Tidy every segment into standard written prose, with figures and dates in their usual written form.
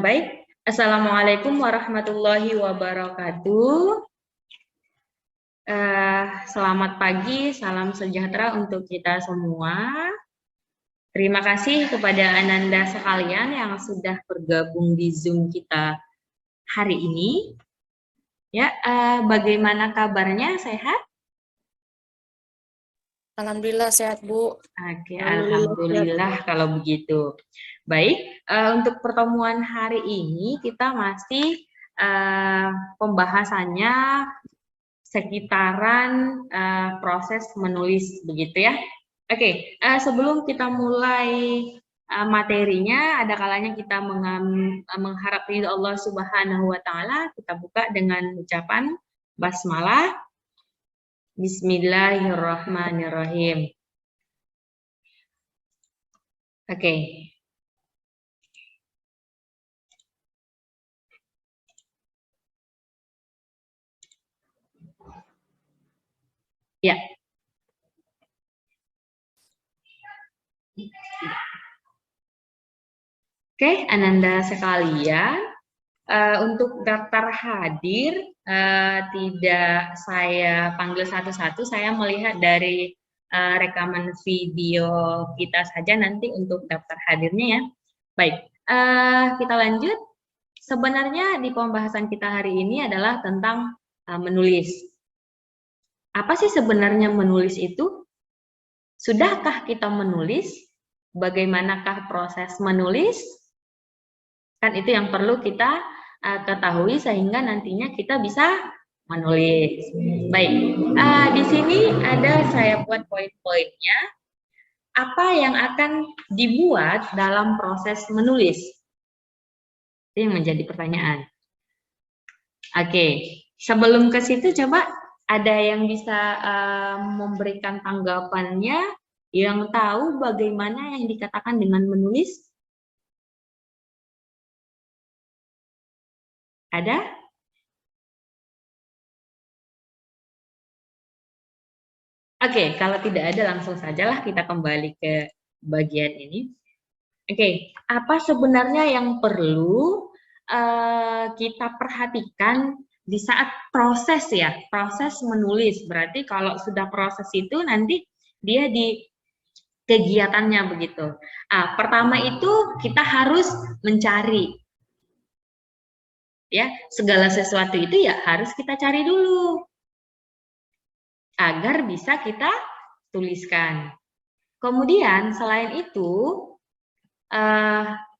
Baik, Assalamualaikum warahmatullahi wabarakatuh. Selamat pagi, salam sejahtera untuk kita semua. Terima kasih kepada Ananda sekalian yang sudah bergabung di Zoom kita hari ini. Ya, bagaimana kabarnya? Sehat? Alhamdulillah sehat, Bu. Oke, alhamdulillah kalau begitu. Baik, untuk pertemuan hari ini kita masih pembahasannya sekitaran proses menulis begitu ya. Oke, sebelum kita mulai materinya, ada kalanya kita mengharap ridho Allah Subhanahu wa taala. Kita buka dengan ucapan basmalah. Bismillahirrahmanirrahim. Oke. Ya. Oke, Ananda sekalian, untuk daftar hadir tidak saya panggil satu-satu, saya melihat dari rekaman video kita saja nanti untuk daftar hadirnya ya. Baik, kita lanjut. Sebenarnya di pembahasan kita hari ini adalah tentang menulis. Apa sih sebenarnya menulis itu? Sudahkah kita menulis? Bagaimanakah proses menulis? Kan itu yang perlu kita ketahui sehingga nantinya kita bisa menulis. Baik, di sini ada saya buat poin-poinnya. Apa yang akan dibuat dalam proses menulis? Itu yang menjadi pertanyaan. Oke, sebelum ke situ coba ada yang bisa memberikan tanggapannya, yang tahu bagaimana yang dikatakan dengan menulis? Ada? Oke, kalau tidak ada langsung sajalah kita kembali ke bagian ini. Oke, apa sebenarnya yang perlu kita perhatikan di saat proses ya, proses menulis. Berarti kalau sudah proses itu nanti dia di kegiatannya begitu. Pertama itu kita harus mencari. Ya, segala sesuatu itu ya harus kita cari dulu agar bisa kita tuliskan. Kemudian selain itu,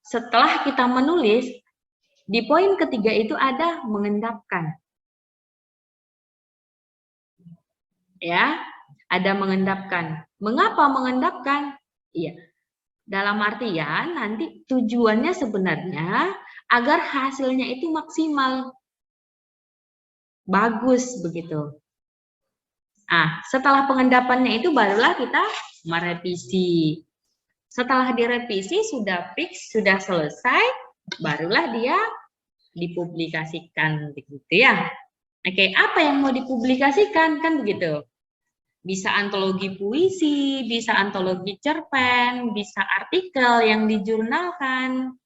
setelah kita menulis, di poin ketiga itu ada mengendapkan. Ya, ada mengendapkan. Mengapa mengendapkan? Iya, dalam artian nanti tujuannya sebenarnya agar hasilnya itu maksimal, bagus begitu. Setelah pengendapannya itu barulah kita merevisi. Setelah direvisi sudah fix, sudah selesai, barulah dia dipublikasikan begitu ya. Oke, apa yang mau dipublikasikan kan begitu? Bisa antologi puisi, bisa antologi cerpen, bisa artikel yang dijurnalkan.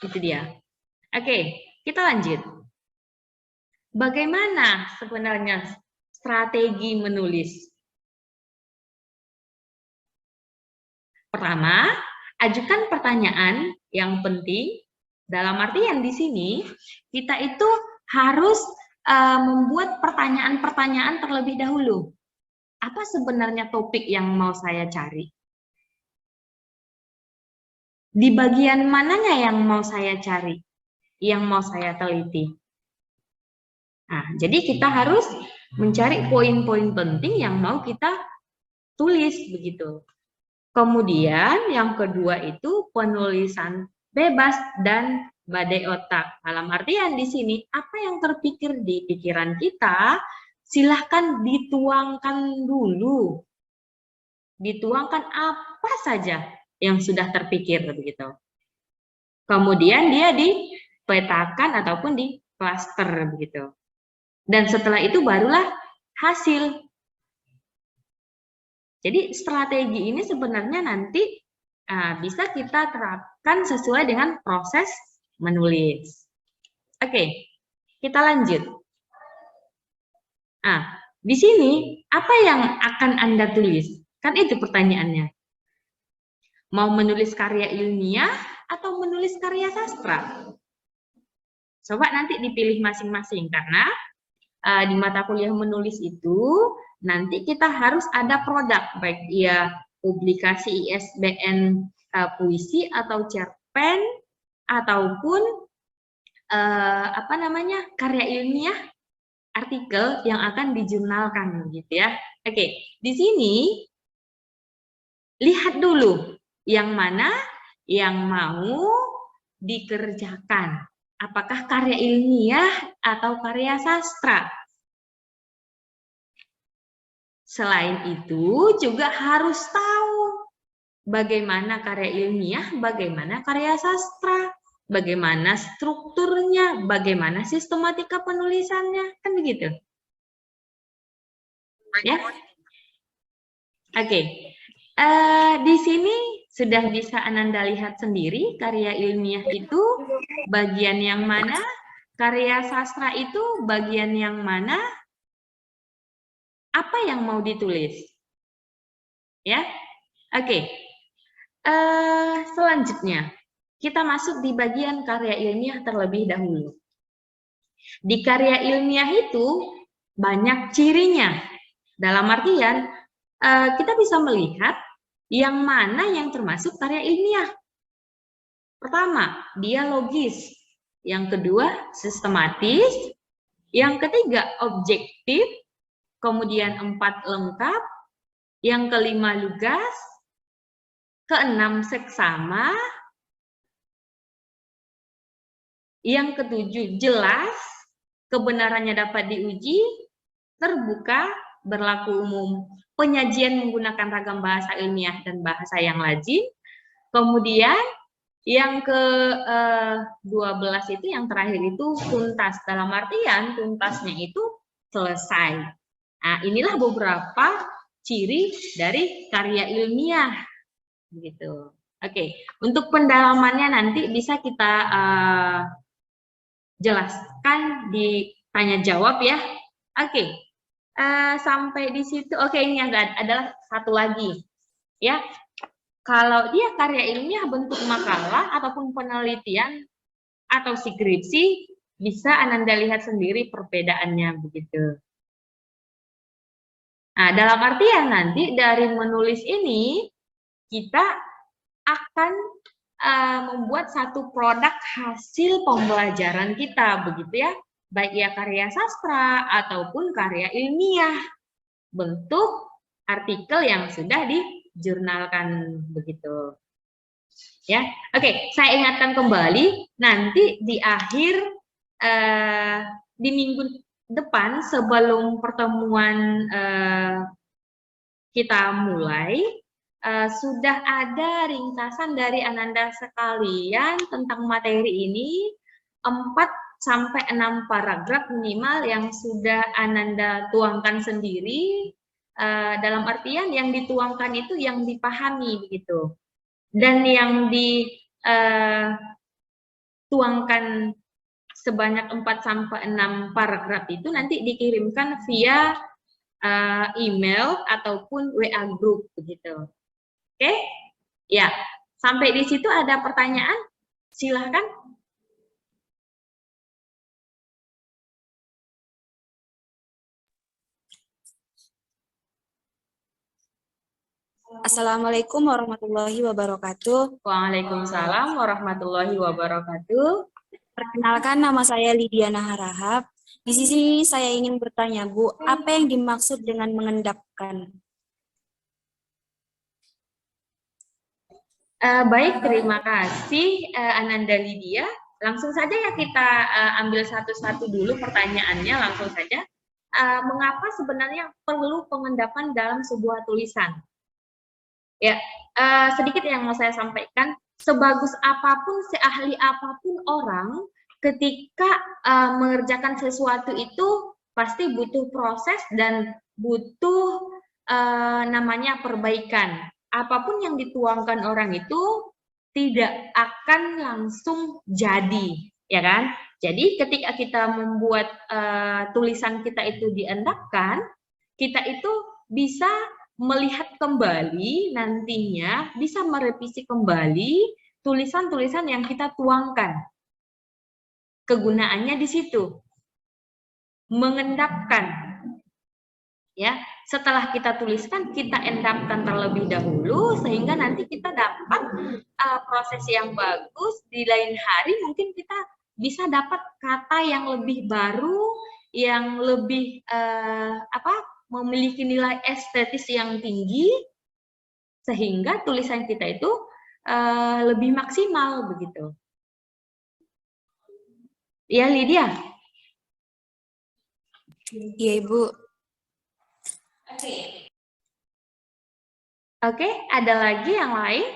Itu dia. Oke, kita lanjut. Bagaimana sebenarnya strategi menulis? Pertama, ajukan pertanyaan yang penting. Dalam artian di sini kita itu harus membuat pertanyaan-pertanyaan terlebih dahulu. Apa sebenarnya topik yang mau saya cari? Di bagian mananya yang mau saya cari? Yang mau saya teliti? Jadi kita harus mencari poin-poin penting yang mau kita tulis begitu. Kemudian yang kedua itu penulisan bebas dan badai otak. Dalam artian di sini apa yang terpikir di pikiran kita silahkan dituangkan dulu. Dituangkan apa saja yang sudah terpikir begitu. Kemudian dia dipetakan ataupun di klaster begitu. Dan setelah itu barulah hasil. Jadi strategi ini sebenarnya nanti bisa kita terapkan sesuai dengan proses menulis. Oke, kita lanjut. Di sini apa yang akan Anda tulis? Kan itu pertanyaannya. Mau menulis karya ilmiah atau menulis karya sastra? Coba nanti dipilih masing-masing karena di mata kuliah menulis itu nanti kita harus ada produk, baik ia publikasi ISBN puisi atau cerpen ataupun karya ilmiah, artikel yang akan dijurnalkan gitu ya. Oke, di sini lihat dulu yang mana yang mau dikerjakan. Apakah karya ilmiah atau karya sastra? Selain itu juga harus tahu bagaimana karya ilmiah, bagaimana karya sastra, bagaimana strukturnya, bagaimana sistematika penulisannya, kan begitu. Ya. Oke. Di sini sudah bisa Ananda lihat sendiri karya ilmiah itu bagian yang mana, karya sastra itu bagian yang mana, apa yang mau ditulis. Ya. Oke. Selanjutnya kita masuk di bagian karya ilmiah terlebih dahulu. Di karya ilmiah itu banyak cirinya. Dalam artian kita bisa melihat yang mana yang termasuk karya ilmiah. Pertama, dia logis. Yang kedua, sistematis. Yang ketiga, objektif. Kemudian 4, lengkap. Yang kelima, lugas. Keenam, seksama. Yang ketujuh, jelas. Kebenarannya dapat diuji. Terbuka, berlaku umum. Penyajian menggunakan ragam bahasa ilmiah dan bahasa yang lazim. Kemudian yang ke-12 itu yang terakhir itu tuntas. Dalam artian tuntasnya itu selesai. Nah, inilah beberapa ciri dari karya ilmiah. Gitu. Oke, untuk pendalamannya nanti bisa kita jelaskan di tanya jawab ya. Oke. Sampai di situ, oke, ini adalah satu lagi, ya. Kalau dia karya ilmiah bentuk makalah ataupun penelitian atau skripsi, bisa Ananda lihat sendiri perbedaannya begitu. Nah, dalam artian nanti dari menulis ini kita akan membuat satu produk hasil pembelajaran kita, begitu ya. Baik ya karya sastra ataupun karya ilmiah, bentuk artikel yang sudah dijurnalkan begitu. Ya, oke, saya ingatkan kembali nanti di akhir di minggu depan sebelum pertemuan kita mulai sudah ada ringkasan dari Ananda sekalian tentang materi ini 4-6 paragraf minimal yang sudah Ananda tuangkan sendiri, dalam artian yang dituangkan itu yang dipahami begitu, dan yang dituangkan sebanyak 4-6 paragraf itu nanti dikirimkan via email ataupun WA group begitu. Oke? Ya, sampai di situ ada pertanyaan? Silahkan. Assalamualaikum warahmatullahi wabarakatuh. Waalaikumsalam warahmatullahi wabarakatuh. Perkenalkan, nama saya Lidiana Harahap. Di sini saya ingin bertanya, Bu, apa yang dimaksud dengan mengendapkan? Baik, terima kasih Ananda Lydia. Langsung saja ya kita ambil satu-satu dulu pertanyaannya, langsung saja. Mengapa sebenarnya perlu pengendapan dalam sebuah tulisan? Ya, sedikit yang mau saya sampaikan, sebagus apapun, seahli apapun orang, ketika mengerjakan sesuatu itu pasti butuh proses dan butuh namanya perbaikan. apapun yang dituangkan orang itu tidak akan langsung jadi, ya kan? Jadi ketika kita membuat tulisan kita itu diendapkan, kita itu bisa melihat kembali nantinya, bisa merevisi kembali tulisan-tulisan yang kita tuangkan. Kegunaannya di situ. Mengendapkan. Ya, setelah kita tuliskan, kita endapkan terlebih dahulu sehingga nanti kita dapat proses yang bagus. Di lain hari mungkin kita bisa dapat kata yang lebih baru, yang lebih memiliki nilai estetis yang tinggi, sehingga tulisan kita itu lebih maksimal begitu. Ya, Lydia. Iya, Ibu. Oke, ada lagi yang lain?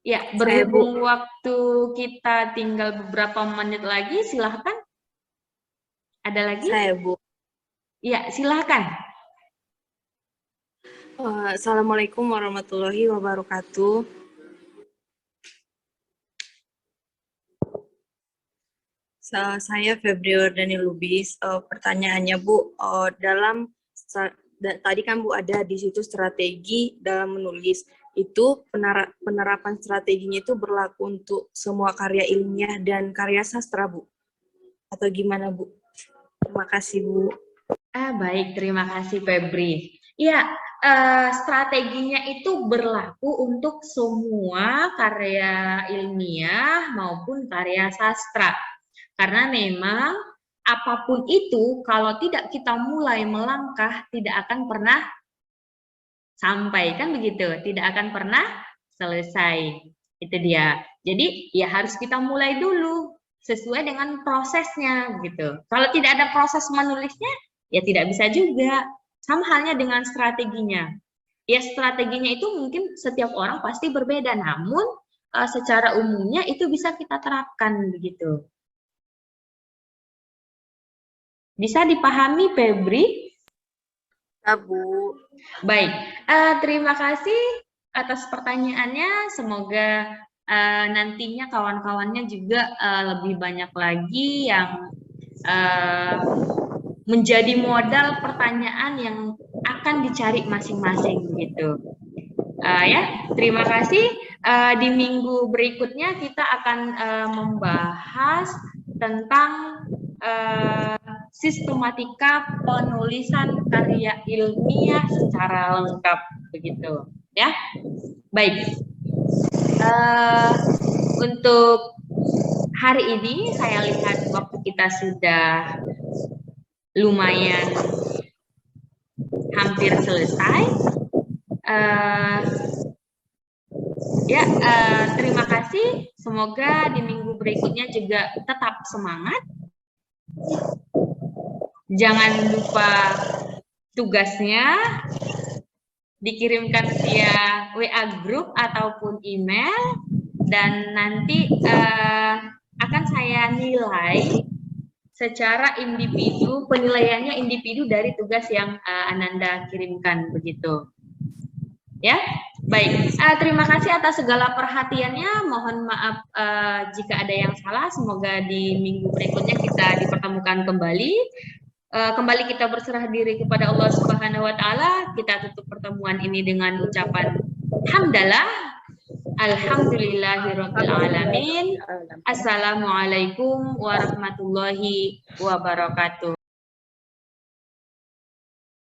Ya, berhubung waktu kita tinggal beberapa menit lagi, silahkan. Ada lagi? Saya, Bu. Ya, silahkan. Assalamualaikum warahmatullahi wabarakatuh. Saya Febriordani Lubis. Pertanyaannya, Bu, tadi kan Bu ada di situ strategi dalam menulis. Itu penerapan strateginya itu berlaku untuk semua karya ilmiah dan karya sastra, Bu? Atau gimana, Bu? Terima kasih, Bu. Baik, terima kasih Febri. Ya, strateginya itu berlaku untuk semua karya ilmiah maupun karya sastra. Karena memang apapun itu, kalau tidak kita mulai melangkah, tidak akan pernah sampai, kan begitu? Tidak akan pernah selesai. Itu dia. Jadi, ya harus kita mulai dulu sesuai dengan prosesnya gitu. Kalau tidak ada proses menulisnya, ya tidak bisa juga. Sama halnya dengan strateginya. Ya strateginya itu mungkin setiap orang pasti berbeda, namun secara umumnya itu bisa kita terapkan begitu. Bisa dipahami, Febri? Ya, Bu. Baik, terima kasih atas pertanyaannya. Semoga nantinya kawan-kawannya juga lebih banyak lagi yang menjadi modal pertanyaan yang akan dicari masing-masing gitu. Ya, terima kasih. Di minggu berikutnya kita akan membahas tentang sistematika penulisan karya ilmiah secara lengkap begitu, ya. Baik. Untuk hari ini saya lihat waktu kita sudah lumayan hampir selesai. Terima kasih. Semoga di minggu berikutnya juga tetap semangat. Jangan lupa tugasnya dikirimkan via WA group ataupun email, dan nanti akan saya nilai secara individu, penilaiannya individu dari tugas yang Ananda kirimkan begitu. Ya, baik. Terima kasih atas segala perhatiannya. Mohon maaf jika ada yang salah. Semoga di minggu berikutnya kita dipertemukan kembali. Kembali kita berserah diri kepada Allah Subhanahu wa taala. Kita tutup pertemuan ini dengan ucapan hamdalah. Alhamdulillahirabbil alamin. Assalamualaikum warahmatullahi wabarakatuh.